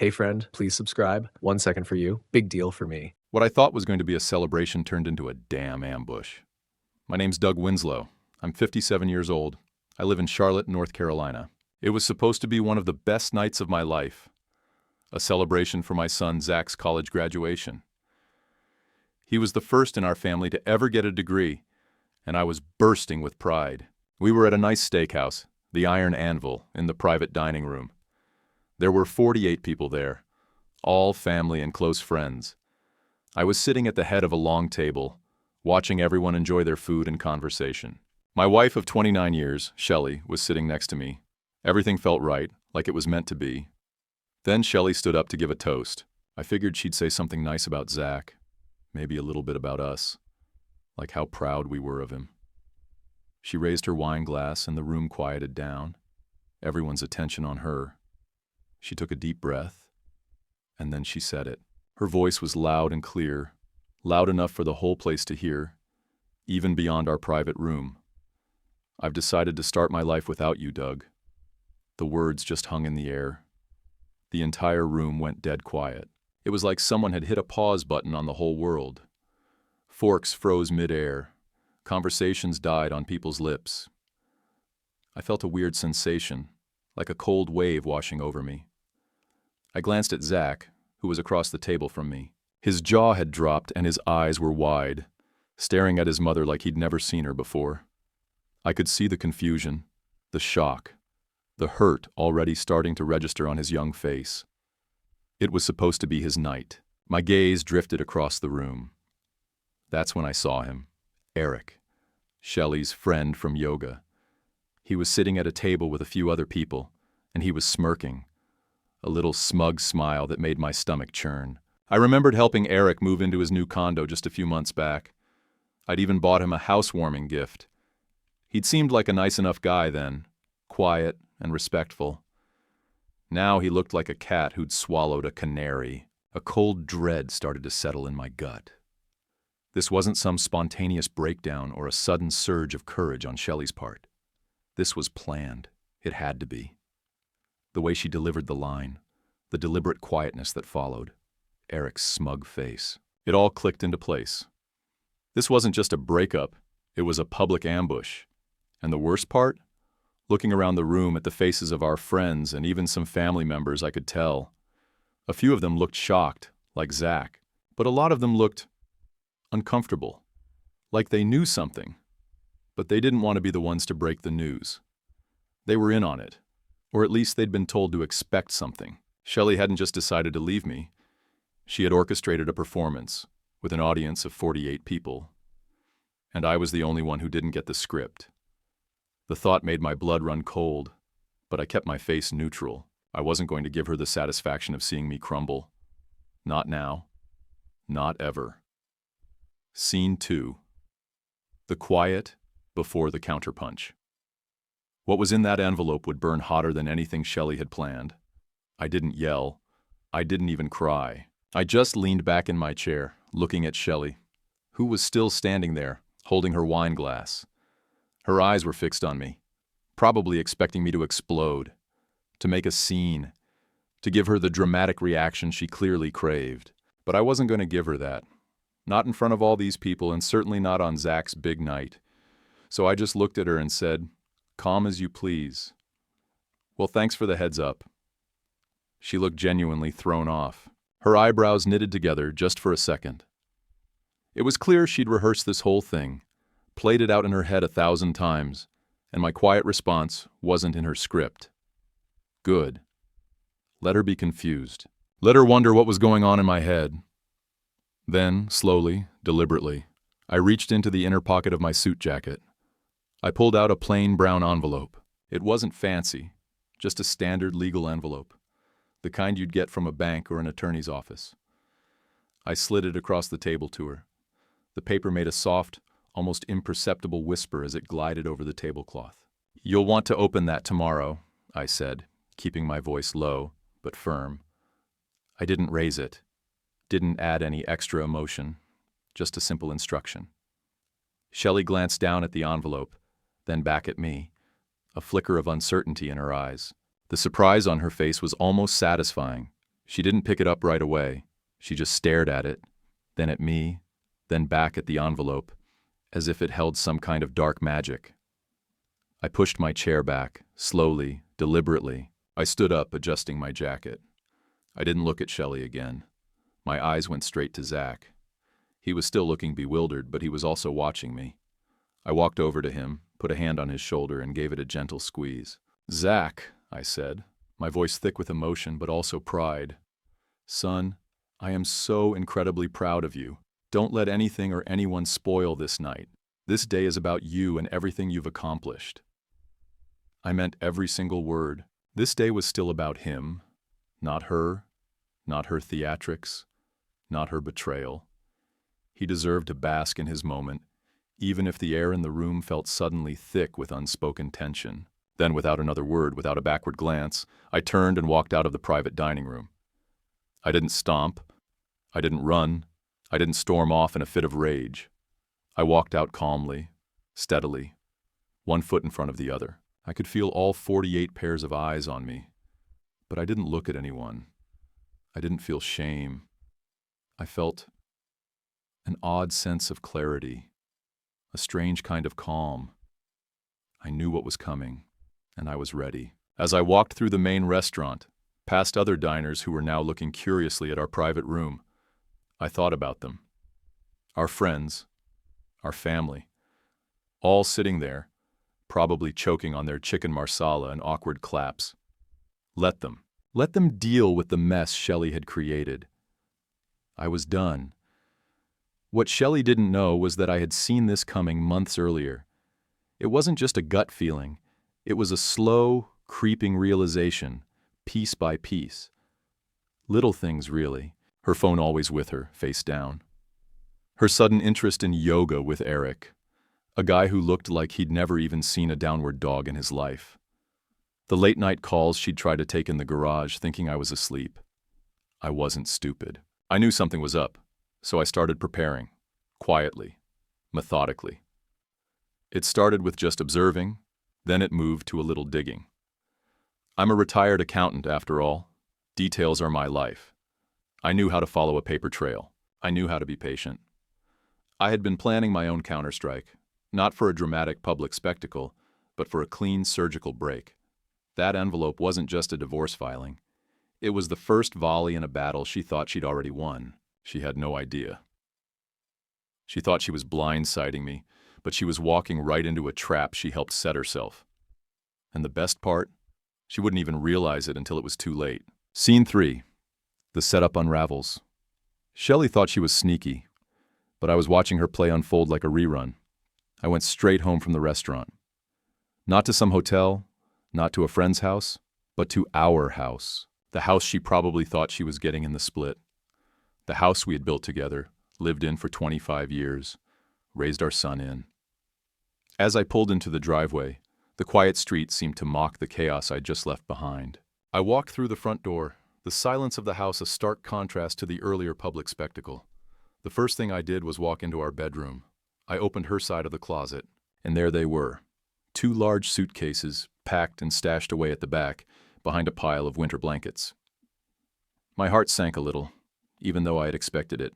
Hey friend, please subscribe. 1 second for you. Big deal for me. What I thought was going to be a celebration turned into a damn ambush. My name's Doug Winslow. I'm 57 years old. I live in Charlotte, North Carolina. It was supposed to be one of the best nights of my life. A celebration for my son Zach's college graduation. He was the first in our family to ever get a degree, and I was bursting with pride. We were at a nice steakhouse, the Iron Anvil, in the private dining room. There were 48 people there, all family and close friends. I was sitting at the head of a long table, watching everyone enjoy their food and conversation. My wife of 29 years, Shelley, was sitting next to me. Everything felt right, like it was meant to be. Then Shelley stood up to give a toast. I figured she'd say something nice about Zach, maybe a little bit about us, like how proud we were of him. She raised her wine glass and the room quieted down, everyone's attention on her. She took a deep breath, and then she said it. Her voice was loud and clear, loud enough for the whole place to hear, even beyond our private room. I've decided to start my life without you, Doug. The words just hung in the air. The entire room went dead quiet. It was like someone had hit a pause button on the whole world. Forks froze midair. Conversations died on people's lips. I felt a weird sensation, like a cold wave washing over me. I glanced at Zach, who was across the table from me. His jaw had dropped and his eyes were wide, staring at his mother like he'd never seen her before. I could see the confusion, the shock, the hurt already starting to register on his young face. It was supposed to be his night. My gaze drifted across the room. That's when I saw him, Eric, Shelley's friend from yoga. He was sitting at a table with a few other people, and he was smirking, a little smug smile that made my stomach churn. I remembered helping Eric move into his new condo just a few months back. I'd even bought him a housewarming gift. He'd seemed like a nice enough guy then, quiet and respectful. Now he looked like a cat who'd swallowed a canary. A cold dread started to settle in my gut. This wasn't some spontaneous breakdown or a sudden surge of courage on Shelley's part. This was planned. It had to be. The way she delivered the line, the deliberate quietness that followed, Eric's smug face. It all clicked into place. This wasn't just a breakup, it was a public ambush. And the worst part? Looking around the room at the faces of our friends and even some family members, I could tell. A few of them looked shocked, like Zach, but a lot of them looked uncomfortable, like they knew something, but they didn't want to be the ones to break the news. They were in on it. Or at least they'd been told to expect something. Shelley hadn't just decided to leave me. She had orchestrated a performance with an audience of 48 people. And I was the only one who didn't get the script. The thought made my blood run cold, but I kept my face neutral. I wasn't going to give her the satisfaction of seeing me crumble. Not now. Not ever. Scene 2. The quiet before the counterpunch. What was in that envelope would burn hotter than anything Shelley had planned. I didn't yell. I didn't even cry. I just leaned back in my chair, looking at Shelley, who was still standing there, holding her wine glass. Her eyes were fixed on me, probably expecting me to explode, to make a scene, to give her the dramatic reaction she clearly craved. But I wasn't going to give her that. Not in front of all these people, and certainly not on Zach's big night. So I just looked at her and said, "Calm as you please." "Well, thanks for the heads up." She looked genuinely thrown off. Her eyebrows knitted together just for a second. It was clear she'd rehearsed this whole thing, played it out in her head 1,000 times, and my quiet response wasn't in her script. Good. Let her be confused. Let her wonder what was going on in my head. Then, slowly, deliberately, I reached into the inner pocket of my suit jacket. I pulled out a plain brown envelope. It wasn't fancy, just a standard legal envelope, the kind you'd get from a bank or an attorney's office. I slid it across the table to her. The paper made a soft, almost imperceptible whisper as it glided over the tablecloth. "You'll want to open that tomorrow," I said, keeping my voice low, but firm. I didn't raise it, didn't add any extra emotion, just a simple instruction. Shelley glanced down at the envelope, then back at me, a flicker of uncertainty in her eyes. The surprise on her face was almost satisfying. She didn't pick it up right away. She just stared at it, then at me, then back at the envelope, as if it held some kind of dark magic. I pushed my chair back, slowly, deliberately. I stood up, adjusting my jacket. I didn't look at Shelley again. My eyes went straight to Zach. He was still looking bewildered, but he was also watching me. I walked over to him, put a hand on his shoulder, and gave it a gentle squeeze. "Zach," I said, my voice thick with emotion but also pride. "Son, I am so incredibly proud of you. Don't let anything or anyone spoil this night. This day is about you and everything you've accomplished." I meant every single word. This day was still about him, not her theatrics, not her betrayal. He deserved to bask in his moment, even if the air in the room felt suddenly thick with unspoken tension. Then, without another word, without a backward glance, I turned and walked out of the private dining room. I didn't stomp. I didn't run. I didn't storm off in a fit of rage. I walked out calmly, steadily, one foot in front of the other. I could feel all 48 pairs of eyes on me, but I didn't look at anyone. I didn't feel shame. I felt an odd sense of clarity, a strange kind of calm. I knew what was coming, and I was ready. As I walked through the main restaurant, past other diners who were now looking curiously at our private room, I thought about them. Our friends, our family, all sitting there, probably choking on their chicken marsala and awkward claps. Let them deal with the mess Shelley had created. I was done. What Shelley didn't know was that I had seen this coming months earlier. It wasn't just a gut feeling. It was a slow, creeping realization, piece by piece. Little things, really. Her phone always with her, face down. Her sudden interest in yoga with Eric, a guy who looked like he'd never even seen a downward dog in his life. The late-night calls she'd try to take in the garage, thinking I was asleep. I wasn't stupid. I knew something was up, so I started preparing, quietly, methodically. It started with just observing, then it moved to a little digging. I'm a retired accountant, after all. Details are my life. I knew how to follow a paper trail. I knew how to be patient. I had been planning my own counterstrike, not for a dramatic public spectacle, but for a clean surgical break. That envelope wasn't just a divorce filing. It was the first volley in a battle she thought she'd already won. She had no idea. She thought she was blindsiding me, but she was walking right into a trap she helped set herself. And the best part? She wouldn't even realize it until it was too late. Scene 3. The setup unravels. Shelley thought she was sneaky, but I was watching her play unfold like a rerun. I went straight home from the restaurant. Not to some hotel, not to a friend's house, but to our house. The house she probably thought she was getting in the split. The house we had built together, lived in for 25 years, raised our son in. As I pulled into the driveway, the quiet street seemed to mock the chaos I'd just left behind. I walked through the front door, the silence of the house a stark contrast to the earlier public spectacle. The first thing I did was walk into our bedroom. I opened her side of the closet, and there they were. 2 large suitcases, packed and stashed away at the back, behind a pile of winter blankets. My heart sank a little, even though I had expected it.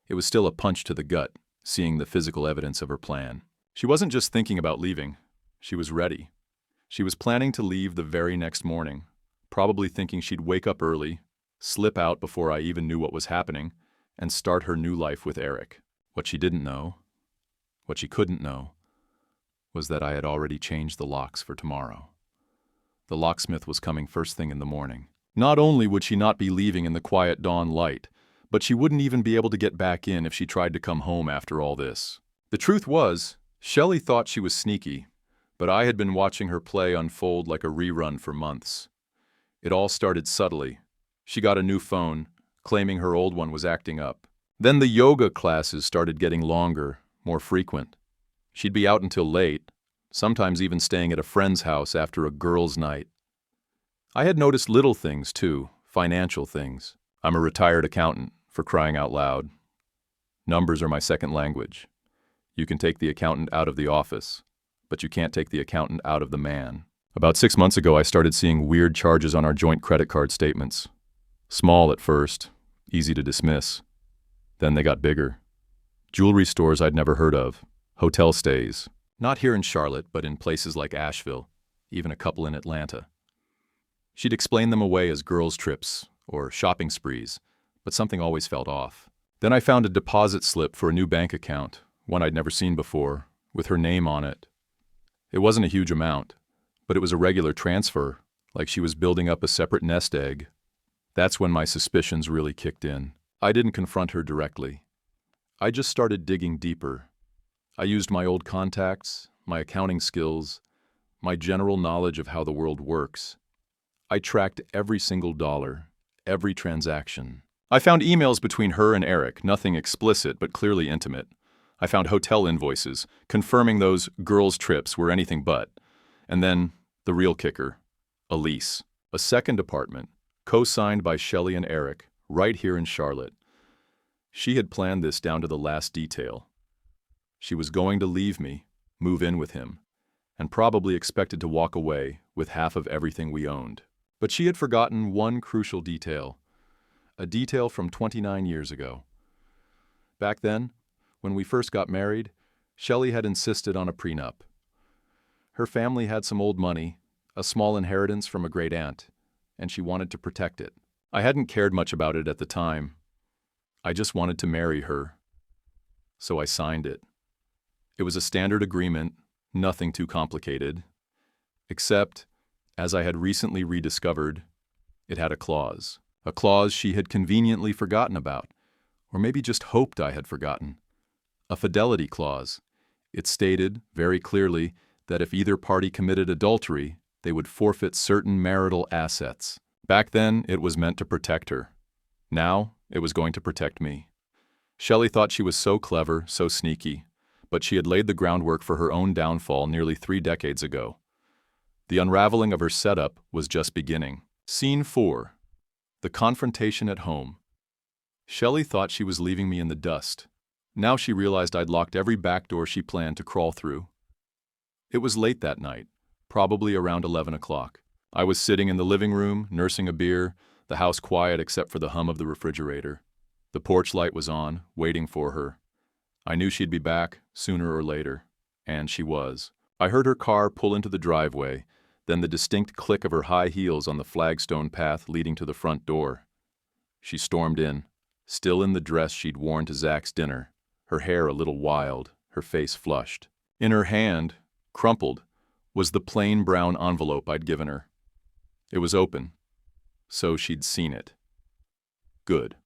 It was still a punch to the gut, seeing the physical evidence of her plan. She wasn't just thinking about leaving. She was ready. She was planning to leave the very next morning, probably thinking she'd wake up early, slip out before I even knew what was happening, and start her new life with Eric. What she didn't know, what she couldn't know, was that I had already changed the locks for tomorrow. The locksmith was coming first thing in the morning. Not only would she not be leaving in the quiet dawn light, but she wouldn't even be able to get back in if she tried to come home after all this. The truth was, Shelley thought she was sneaky, but I had been watching her play unfold like a rerun for months. It all started subtly. She got a new phone, claiming her old one was acting up. Then the yoga classes started getting longer, more frequent. She'd be out until late, sometimes even staying at a friend's house after a girls' night. I had noticed little things, too, financial things. I'm a retired accountant, for crying out loud. Numbers are my second language. You can take the accountant out of the office, but you can't take the accountant out of the man. About 6 months ago, I started seeing weird charges on our joint credit card statements. Small at first, easy to dismiss. Then they got bigger. Jewelry stores I'd never heard of, hotel stays, not here in Charlotte, but in places like Asheville, even a couple in Atlanta. She'd explain them away as girls' trips or shopping sprees, but something always felt off. Then I found a deposit slip for a new bank account, one I'd never seen before, with her name on it. It wasn't a huge amount, but it was a regular transfer, like she was building up a separate nest egg. That's when my suspicions really kicked in. I didn't confront her directly. I just started digging deeper. I used my old contacts, my accounting skills, my general knowledge of how the world works. I tracked every single dollar, every transaction. I found emails between her and Eric, nothing explicit but clearly intimate. I found hotel invoices, confirming those girls' trips were anything but. And then, the real kicker, a lease. A second apartment, co-signed by Shelley and Eric, right here in Charlotte. She had planned this down to the last detail. She was going to leave me, move in with him, and probably expected to walk away with half of everything we owned. But she had forgotten one crucial detail, a detail from 29 years ago. Back then, when we first got married, Shelley had insisted on a prenup. Her family had some old money, a small inheritance from a great aunt, and she wanted to protect it. I hadn't cared much about it at the time. I just wanted to marry her. So I signed it. It was a standard agreement, nothing too complicated. Except, as I had recently rediscovered, it had a clause she had conveniently forgotten about, or maybe just hoped I had forgotten. A fidelity clause. It stated, very clearly, that if either party committed adultery, they would forfeit certain marital assets. Back then, it was meant to protect her. Now, it was going to protect me. Shelley thought she was so clever, so sneaky, but she had laid the groundwork for her own downfall nearly 3 decades ago. The unraveling of her setup was just beginning. Scene 4. The confrontation at home. Shelley thought she was leaving me in the dust. Now she realized I'd locked every back door she planned to crawl through. It was late that night, probably around 11 o'clock. I was sitting in the living room, nursing a beer, the house quiet except for the hum of the refrigerator. The porch light was on, waiting for her. I knew she'd be back, sooner or later. And she was. I heard her car pull into the driveway, then the distinct click of her high heels on the flagstone path leading to the front door. She stormed in, still in the dress she'd worn to Zach's dinner, her hair a little wild, her face flushed. In her hand, crumpled, was the plain brown envelope I'd given her. It was open, so she'd seen it. Good.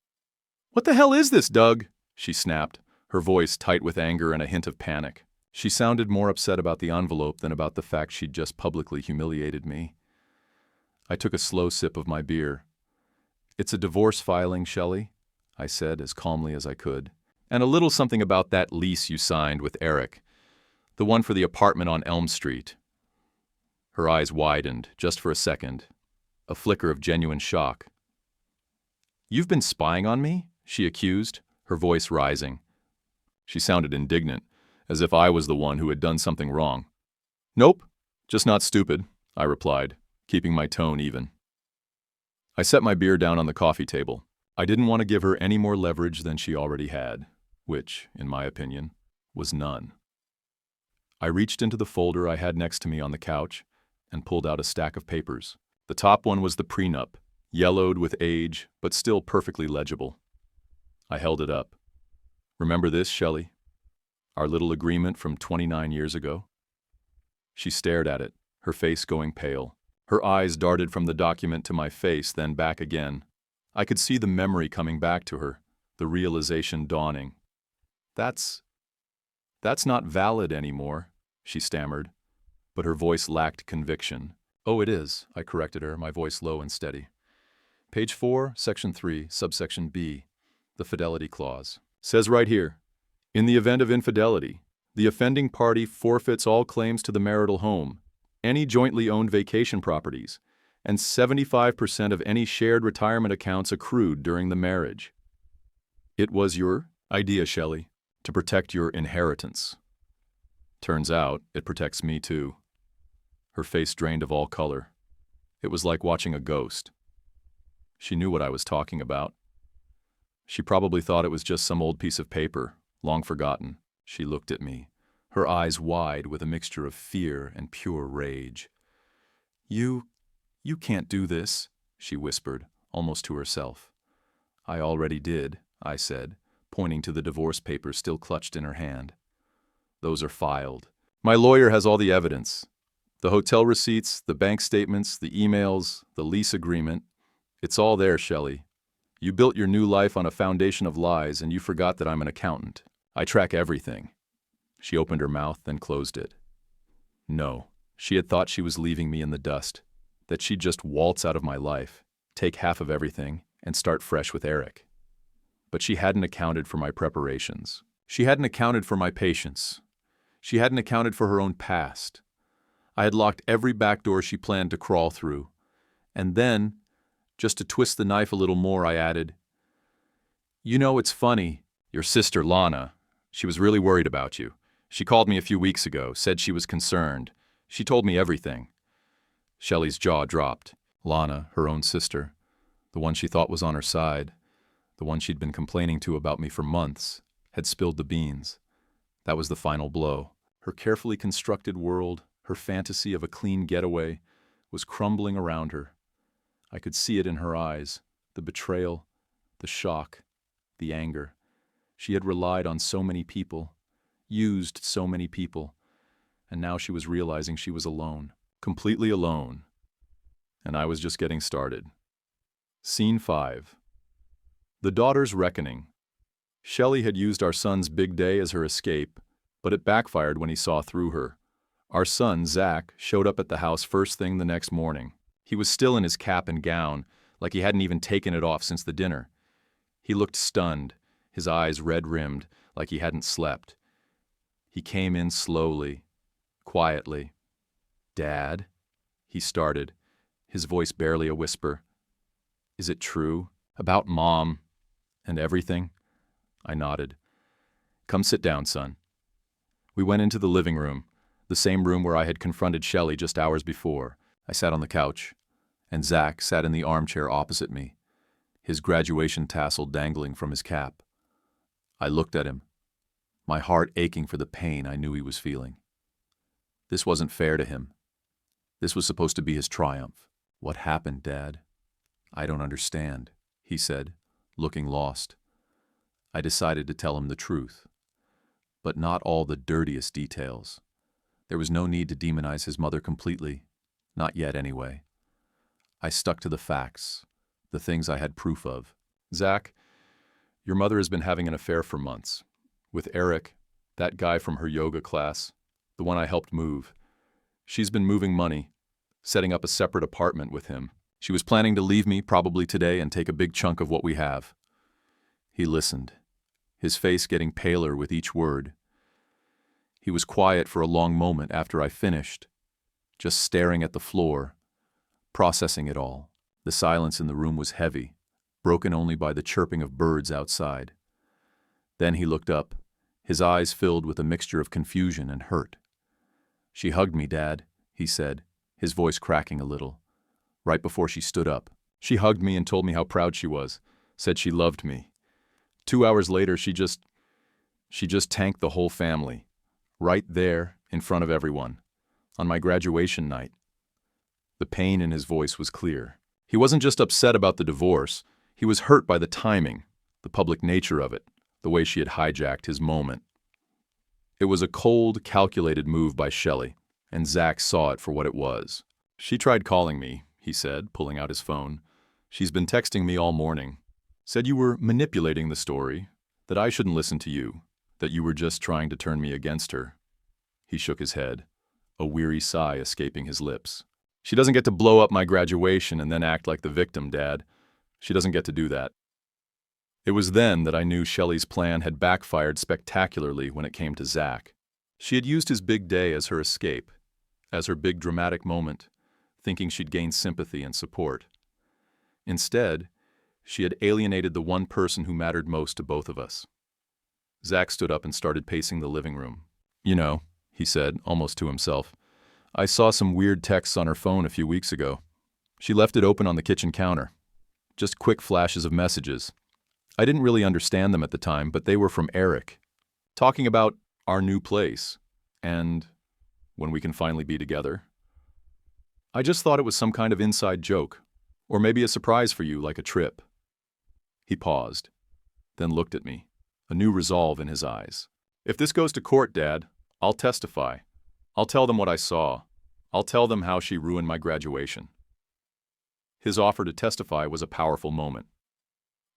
"What the hell is this, Doug?" she snapped, her voice tight with anger and a hint of panic. She sounded more upset about the envelope than about the fact she'd just publicly humiliated me. I took a slow sip of my beer. "It's a divorce filing, Shelley," I said as calmly as I could. "And a little something about that lease you signed with Eric, the one for the apartment on Elm Street." Her eyes widened, just for a second, a flicker of genuine shock. "You've been spying on me?" she accused, her voice rising. She sounded indignant, as if I was the one who had done something wrong. "Nope, just not stupid," I replied, keeping my tone even. I set my beer down on the coffee table. I didn't want to give her any more leverage than she already had, which, in my opinion, was none. I reached into the folder I had next to me on the couch and pulled out a stack of papers. The top one was the prenup, yellowed with age, but still perfectly legible. I held it up. "Remember this, Shelley? Our little agreement from 29 years ago?" She stared at it, her face going pale. Her eyes darted from the document to my face, then back again. I could see the memory coming back to her, the realization dawning. That's not valid anymore," she stammered, but her voice lacked conviction. "Oh, it is," I corrected her, my voice low and steady. "Page 4, Section 3, subsection B, the fidelity clause. Says right here, in the event of infidelity, the offending party forfeits all claims to the marital home, any jointly owned vacation properties, and 75% of any shared retirement accounts accrued during the marriage. It was your idea, Shelley, to protect your inheritance. Turns out, it protects me too." Her face drained of all color. It was like watching a ghost. She knew what I was talking about. She probably thought it was just some old piece of paper, long forgotten. She looked at me, her eyes wide with a mixture of fear and pure rage. You can't do this," she whispered, almost to herself. "I already did," I said, pointing to the divorce papers still clutched in her hand. "Those are filed. My lawyer has all the evidence. The hotel receipts, the bank statements, the emails, the lease agreement. It's all there, Shelley. You built your new life on a foundation of lies, and you forgot that I'm an accountant. I track everything." She opened her mouth, then closed it. No, she had thought she was leaving me in the dust, that she'd just waltz out of my life, take half of everything, and start fresh with Eric. But she hadn't accounted for my preparations. She hadn't accounted for my patience. She hadn't accounted for her own past. I had locked every back door she planned to crawl through. And then, just to twist the knife a little more, I added, "You know, it's funny. Your sister, Lana, she was really worried about you. She called me a few weeks ago, said she was concerned. She told me everything." Shelley's jaw dropped. Lana, her own sister, the one she thought was on her side, the one she'd been complaining to about me for months, had spilled the beans. That was the final blow. Her carefully constructed world, her fantasy of a clean getaway, was crumbling around her. I could see it in her eyes, the betrayal, the shock, the anger. She had relied on so many people, used so many people, and now she was realizing she was alone, completely alone. And I was just getting started. Scene 5. The Daughter's Reckoning. Shelley had used our son's big day as her escape, but it backfired when he saw through her. Our son, Zach, showed up at the house first thing the next morning. He was still in his cap and gown, like he hadn't even taken it off since the dinner. He looked stunned, his eyes red-rimmed, like he hadn't slept. He came in slowly, quietly. "Dad," he started, his voice barely a whisper. "Is it true? About Mom and everything?" I nodded. "Come sit down, son." We went into the living room, the same room where I had confronted Shelley just hours before. I sat on the couch, and Zach sat in the armchair opposite me, his graduation tassel dangling from his cap. I looked at him, my heart aching for the pain I knew he was feeling. This wasn't fair to him. This was supposed to be his triumph. "What happened, Dad?" "I don't understand," he said, looking lost. I decided to tell him the truth, but not all the dirtiest details. There was no need to demonize his mother completely, not yet anyway. I stuck to the facts, the things I had proof of. "Zach, your mother has been having an affair for months. With Eric, that guy from her yoga class, the one I helped move. She's been moving money, setting up a separate apartment with him. She was planning to leave me probably today and take a big chunk of what we have." He listened, his face getting paler with each word. He was quiet for a long moment after I finished, just staring at the floor, processing it all. The silence in the room was heavy, broken only by the chirping of birds outside. Then he looked up, his eyes filled with a mixture of confusion and hurt. "She hugged me, Dad," he said, his voice cracking a little, right before she stood up. "She hugged me and told me how proud she was, said she loved me. 2 hours later, she just tanked the whole family, right there in front of everyone, on my graduation night." The pain in his voice was clear. He wasn't just upset about the divorce, he was hurt by the timing, the public nature of it, the way she had hijacked his moment. It was a cold, calculated move by Shelley, and Zach saw it for what it was. "She tried calling me," he said, pulling out his phone. "She's been texting me all morning. Said you were manipulating the story, that I shouldn't listen to you, that you were just trying to turn me against her." He shook his head, a weary sigh escaping his lips. "She doesn't get to blow up my graduation and then act like the victim, Dad. She doesn't get to do that." It was then that I knew Shelley's plan had backfired spectacularly when it came to Zach. She had used his big day as her escape, as her big dramatic moment, thinking she'd gain sympathy and support. Instead, she had alienated the one person who mattered most to both of us. Zach stood up and started pacing the living room. "You know," he said, almost to himself, "I saw some weird texts on her phone a few weeks ago. She left it open on the kitchen counter. just quick flashes of messages. I didn't really understand them at the time, but they were from Eric, talking about our new place and when we can finally be together. I just thought it was some kind of inside joke, or maybe a surprise for you, like a trip. He paused, then looked at me, a new resolve in his eyes. If this goes to court, Dad, I'll testify. I'll tell them what I saw. I'll tell them how she ruined my graduation. His offer to testify was a powerful moment.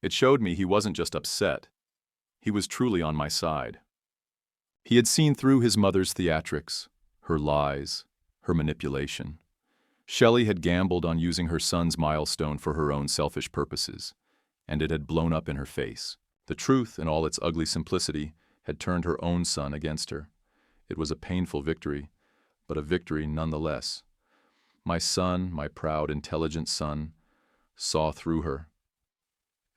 It showed me he wasn't just upset. He was truly on my side. He had seen through his mother's theatrics, her lies, her manipulation. Shelley had gambled on using her son's milestone for her own selfish purposes, and it had blown up in her face. The truth, in all its ugly simplicity, had turned her own son against her. It was a painful victory, but a victory nonetheless. My son, my proud, intelligent son, saw through her.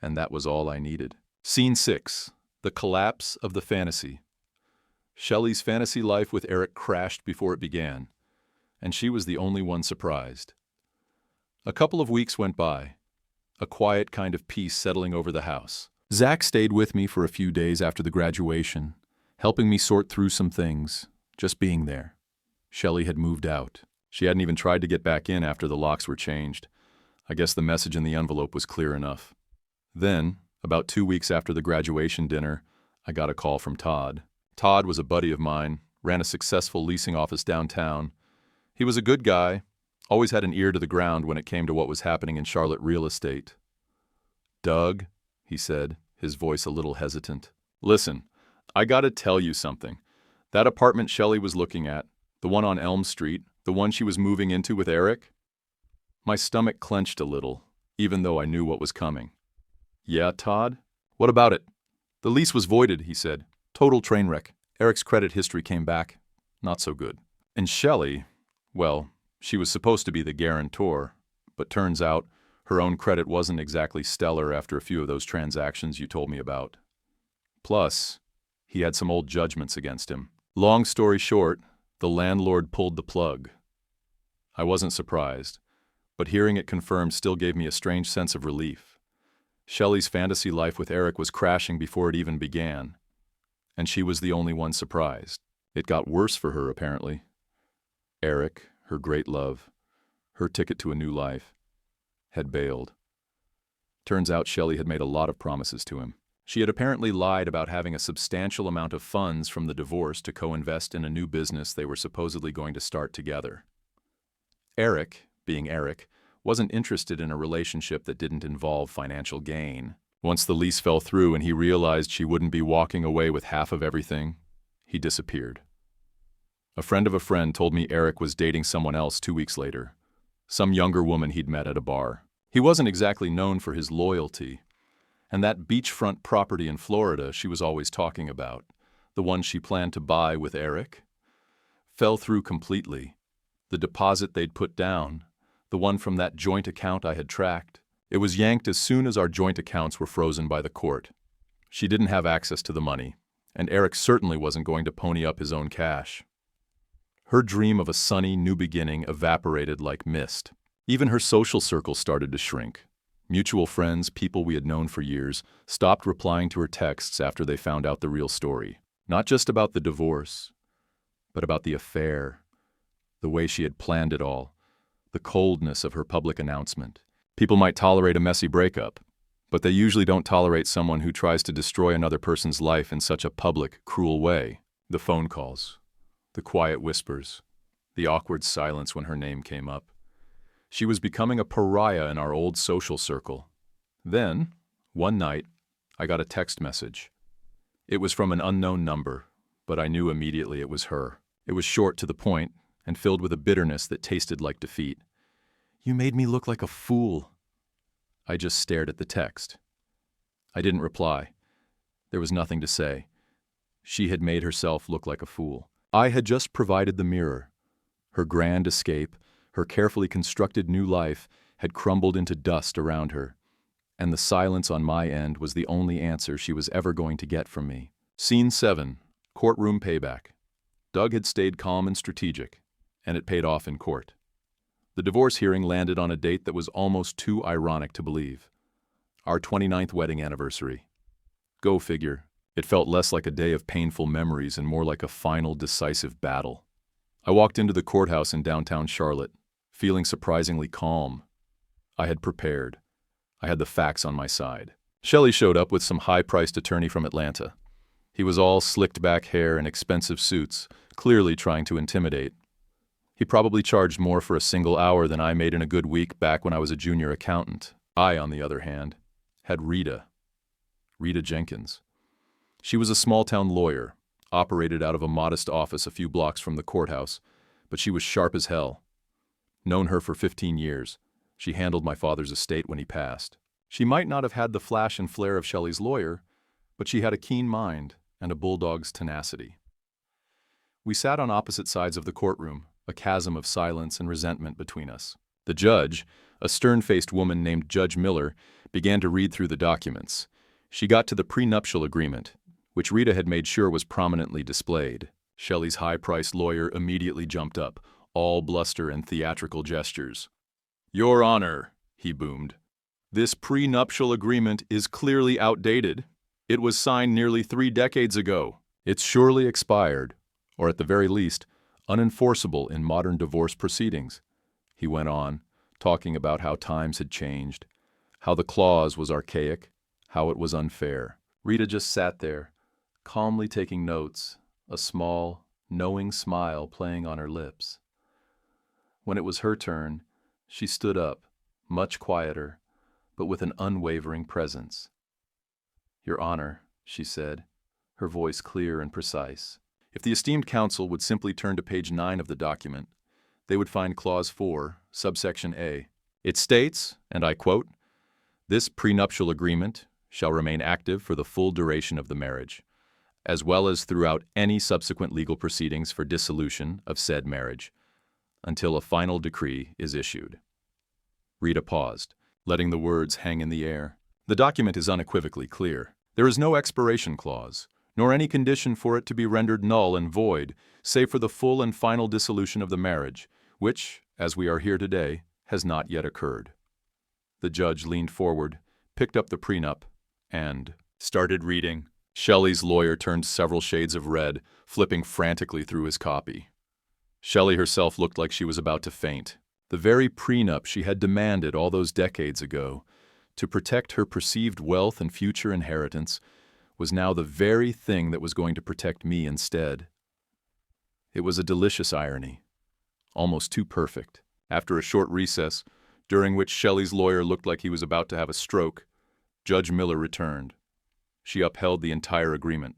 And that was all I needed. Scene 6. The collapse of the fantasy. Shelley's fantasy life with Eric crashed before it began, and she was the only one surprised. A couple of weeks went by, a quiet kind of peace settling over the house. Zach stayed with me for a few days after the graduation, helping me sort through some things, just being there. Shelley had moved out. She hadn't even tried to get back in after the locks were changed. I guess the message in the envelope was clear enough. Then, about 2 weeks after the graduation dinner, I got a call from Todd. Todd was a buddy of mine, ran a successful leasing office downtown. He was a good guy, always had an ear to the ground when it came to what was happening in Charlotte real estate. "Doug," he said, his voice a little hesitant. "Listen, I gotta tell you something. That apartment Shelley was looking at, the one on Elm Street, the one she was moving into with Eric?" My stomach clenched a little, even though I knew what was coming. "Yeah, Todd? What about it?" "The lease was voided," he said. "Total train wreck. Eric's credit history came back. Not so good. And Shelley, well, she was supposed to be the guarantor, but turns out her own credit wasn't exactly stellar after a few of those transactions you told me about. Plus, he had some old judgments against him. Long story short, the landlord pulled the plug. I wasn't surprised, but hearing it confirmed still gave me a strange sense of relief. Shelley's fantasy life with Eric was crashing before it even began, and she was the only one surprised. It got worse for her, apparently. Eric, her great love, her ticket to a new life, had bailed. Turns out Shelley had made a lot of promises to him. She had apparently lied about having a substantial amount of funds from the divorce to co-invest in a new business they were supposedly going to start together. Eric, being Eric, wasn't interested in a relationship that didn't involve financial gain. Once the lease fell through and he realized she wouldn't be walking away with half of everything, he disappeared. A friend of a friend told me Eric was dating someone else 2 weeks later, some younger woman he'd met at a bar. He wasn't exactly known for his loyalty, and that beachfront property in Florida she was always talking about, the one she planned to buy with Eric, fell through completely. The deposit they'd put down, the one from that joint account I had tracked, it was yanked as soon as our joint accounts were frozen by the court. She didn't have access to the money, and Eric certainly wasn't going to pony up his own cash. Her dream of a sunny new beginning evaporated like mist. Even her social circle started to shrink. Mutual friends, people we had known for years, stopped replying to her texts after they found out the real story. Not just about the divorce, but about the affair, the way she had planned it all, the coldness of her public announcement. People might tolerate a messy breakup, but they usually don't tolerate someone who tries to destroy another person's life in such a public, cruel way. The phone calls, the quiet whispers, the awkward silence when her name came up. She was becoming a pariah in our old social circle. Then, one night, I got a text message. It was from an unknown number, but I knew immediately it was her. It was short to the point and filled with a bitterness that tasted like defeat. "You made me look like a fool." I just stared at the text. I didn't reply. There was nothing to say. She had made herself look like a fool. I had just provided the mirror. Her grand escape, her carefully constructed new life, had crumbled into dust around her, and the silence on my end was the only answer she was ever going to get from me. Scene 7. Courtroom payback. Doug had stayed calm and strategic, and it paid off in court. The divorce hearing landed on a date that was almost too ironic to believe. Our 29th wedding anniversary. Go figure. It felt less like a day of painful memories and more like a final decisive battle. I walked into the courthouse in downtown Charlotte, feeling surprisingly calm. I had prepared. I had the facts on my side. Shelley showed up with some high-priced attorney from Atlanta. He was all slicked-back hair and expensive suits, clearly trying to intimidate. He probably charged more for a single hour than I made in a good week back when I was a junior accountant. I, on the other hand, had Rita Jenkins. She was a small-town lawyer, operated out of a modest office a few blocks from the courthouse, but she was sharp as hell. Known her for 15 years. She handled my father's estate when he passed. She might not have had the flash and flair of Shelley's lawyer, but she had a keen mind and a bulldog's tenacity. We sat on opposite sides of the courtroom, a chasm of silence and resentment between us. The judge, a stern-faced woman named Judge Miller, began to read through the documents. She got to the prenuptial agreement, which Rita had made sure was prominently displayed. Shelley's high-priced lawyer immediately jumped up, all bluster and theatrical gestures. "Your Honor," he boomed, "this prenuptial agreement is clearly outdated. It was signed nearly 3 decades ago. It's surely expired, or at the very least, unenforceable in modern divorce proceedings," he went on, talking about how times had changed, how the clause was archaic, how it was unfair. Rita just sat there, calmly taking notes, a small, knowing smile playing on her lips. When it was her turn, she stood up, much quieter, but with an unwavering presence. "Your Honor," she said, her voice clear and precise. If the esteemed counsel would simply turn to page 9 of the document, they would find Clause 4, subsection A. It states, and I quote, "This prenuptial agreement shall remain active for the full duration of the marriage, as well as throughout any subsequent legal proceedings for dissolution of said marriage, until a final decree is issued." Rita paused, letting the words hang in the air. The document is unequivocally clear. There is no expiration clause, nor any condition for it to be rendered null and void, save for the full and final dissolution of the marriage, which, as we are here today, has not yet occurred. The judge leaned forward, picked up the prenup, and started reading. Shelley's lawyer turned several shades of red, flipping frantically through his copy. Shelley herself looked like she was about to faint. The very prenup she had demanded all those decades ago, to protect her perceived wealth and future inheritance, was now the very thing that was going to protect me instead. It was a delicious irony, almost too perfect. After a short recess, during which Shelley's lawyer looked like he was about to have a stroke, Judge Miller returned. She upheld the entire agreement.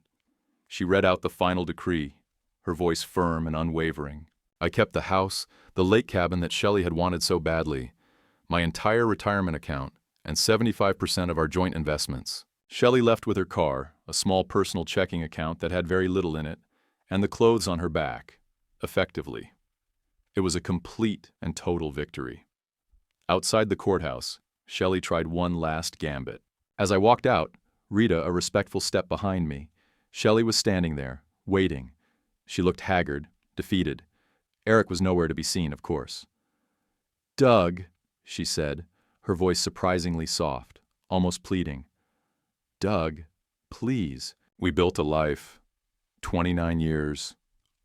She read out the final decree, her voice firm and unwavering. "I kept the house, the lake cabin that Shelley had wanted so badly, my entire retirement account, and 75% of our joint investments. Shelley left with her car, a small personal checking account that had very little in it, and the clothes on her back, effectively. It was a complete and total victory." Outside the courthouse, Shelley tried one last gambit. As I walked out, Rita a respectful step behind me. Shelley was standing there, waiting. She looked haggard, defeated. Eric was nowhere to be seen, of course. "Doug," she said, her voice surprisingly soft, almost pleading. "Doug, please." We built a life. 29 years.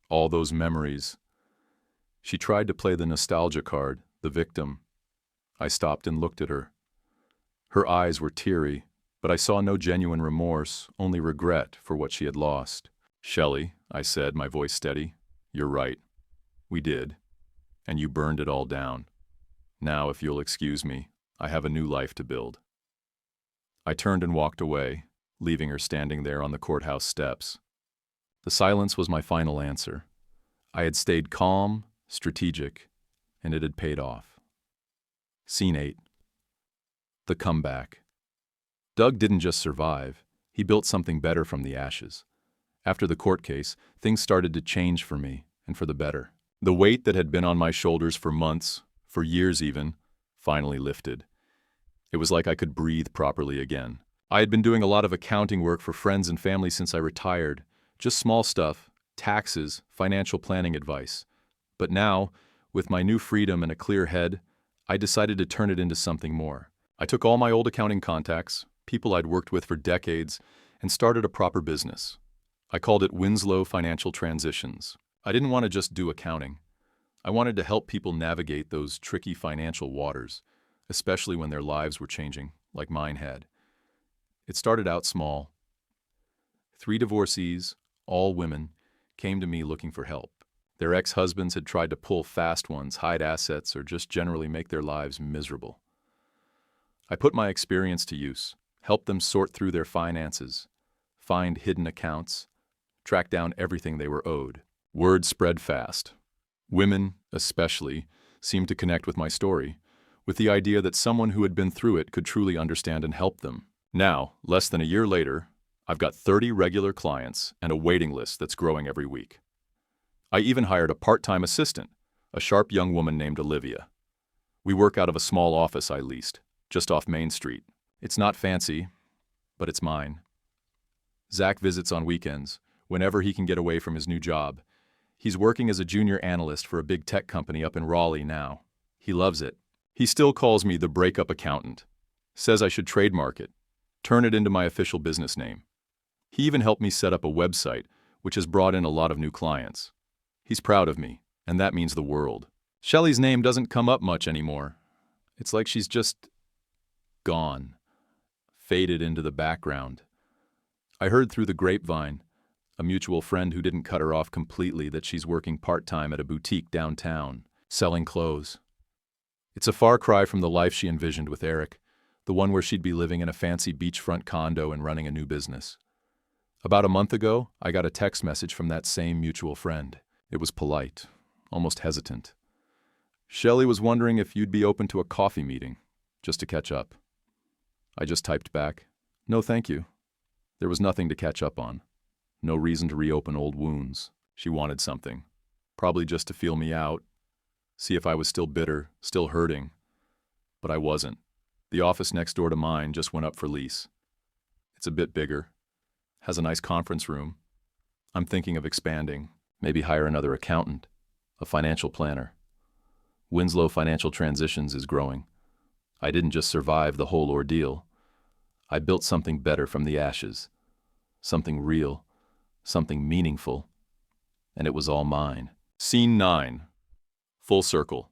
All those memories. She tried to play the nostalgia card, the victim. I stopped and looked at her. Her eyes were teary, but I saw no genuine remorse, only regret for what she had lost. "Shelley," I said, my voice steady, "you're right. We did. And you burned it all down. Now, if you'll excuse me, I have a new life to build." I turned and walked away, leaving her standing there on the courthouse steps. The silence was my final answer. I had stayed calm, strategic, and it had paid off. Scene 8. The comeback. Doug didn't just survive, he built something better from the ashes. After the court case, things started to change for me, and for the better. The weight that had been on my shoulders for months, for years even, finally lifted. It was like I could breathe properly again. I had been doing a lot of accounting work for friends and family since I retired. Just small stuff, taxes, financial planning advice. But now, with my new freedom and a clear head, I decided to turn it into something more. I took all my old accounting contacts, people I'd worked with for decades, and started a proper business. I called it Winslow Financial Transitions. I didn't want to just do accounting. I wanted to help people navigate those tricky financial waters, especially when their lives were changing, like mine had. It started out small. 3 divorcees, all women, came to me looking for help. Their ex-husbands had tried to pull fast ones, hide assets, or just generally make their lives miserable. I put my experience to use, helped them sort through their finances, find hidden accounts, track down everything they were owed. Word spread fast. Women, especially, seemed to connect with my story, with the idea that someone who had been through it could truly understand and help them. Now, less than a year later, I've got 30 regular clients and a waiting list that's growing every week. I even hired a part-time assistant, a sharp young woman named Olivia. We work out of a small office I leased, just off Main Street. It's not fancy, but it's mine. Zach visits on weekends, whenever he can get away from his new job. He's working as a junior analyst for a big tech company up in Raleigh now. He loves it. He still calls me the breakup accountant, says I should trademark it, turn it into my official business name. He even helped me set up a website, which has brought in a lot of new clients. He's proud of me, and that means the world. Shelley's name doesn't come up much anymore. It's like she's just gone, faded into the background. I heard through the grapevine, a mutual friend who didn't cut her off completely, that she's working part-time at a boutique downtown, selling clothes. It's a far cry from the life she envisioned with Eric, the one where she'd be living in a fancy beachfront condo and running a new business. About a month ago, I got a text message from that same mutual friend. It was polite, almost hesitant. Shelley was wondering if you'd be open to a coffee meeting, just to catch up. I just typed back, "No, thank you." There was nothing to catch up on. No reason to reopen old wounds. She wanted something. Probably just to feel me out, see if I was still bitter, still hurting. But I wasn't. The office next door to mine just went up for lease. It's a bit bigger, has a nice conference room. I'm thinking of expanding, maybe hire another accountant, a financial planner. Winslow Financial Transitions is growing. I didn't just survive the whole ordeal. I built something better from the ashes, something real, something meaningful, and it was all mine. Scene 9. Full circle.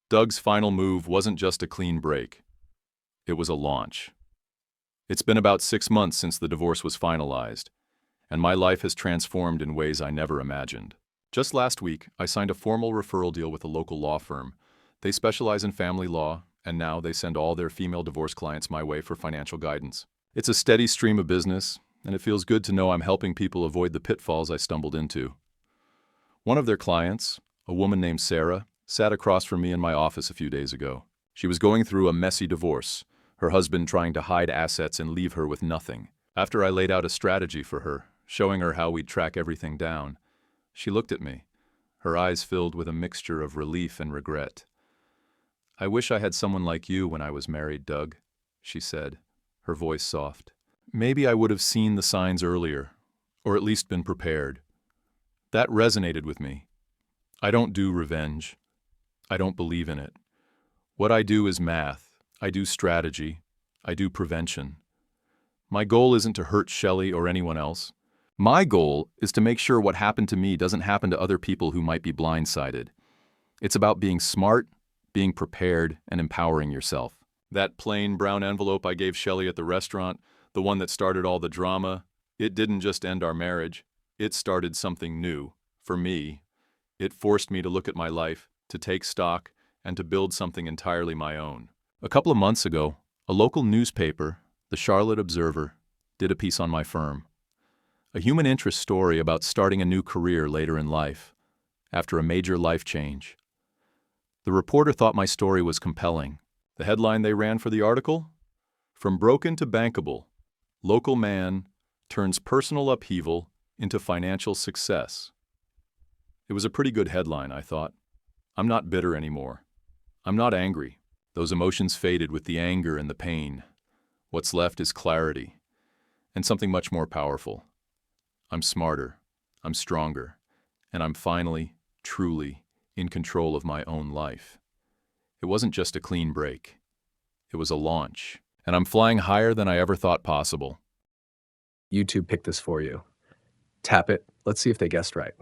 Doug's final move wasn't just a clean break. It was a launch. It's been about 6 months since the divorce was finalized, and my life has transformed in ways I never imagined. Just last week, I signed a formal referral deal with a local law firm. They specialize in family law, and now they send all their female divorce clients my way for financial guidance. It's a steady stream of business, and it feels good to know I'm helping people avoid the pitfalls I stumbled into. One of their clients, a woman named Sarah, sat across from me in my office a few days ago. She was going through a messy divorce, her husband trying to hide assets and leave her with nothing. After I laid out a strategy for her, showing her how we'd track everything down, she looked at me, her eyes filled with a mixture of relief and regret. "I wish I had someone like you when I was married, Doug," she said, her voice soft. "Maybe I would have seen the signs earlier, or at least been prepared." That resonated with me. I don't do revenge. I don't believe in it. What I do is math. I do strategy. I do prevention. My goal isn't to hurt Shelley or anyone else. My goal is to make sure what happened to me doesn't happen to other people who might be blindsided. It's about being smart, being prepared, and empowering yourself. That plain brown envelope I gave Shelley at the restaurant, the one that started all the drama, it didn't just end our marriage. It started something new. For me, it forced me to look at my life, to take stock, and to build something entirely my own. A couple of months ago, a local newspaper, the Charlotte Observer, did a piece on my firm. A human interest story about starting a new career later in life, after a major life change. The reporter thought my story was compelling. The headline they ran for the article? "From broken to bankable, local man turns personal upheaval into financial success." It was a pretty good headline, I thought. I'm not bitter anymore. I'm not angry. Those emotions faded with the anger and the pain. What's left is clarity, and something much more powerful. I'm smarter, I'm stronger, and I'm finally, truly, in control of my own life. It wasn't just a clean break. It was a launch, and I'm flying higher than I ever thought possible. YouTube picked this for you. Tap it. Let's see if they guessed right.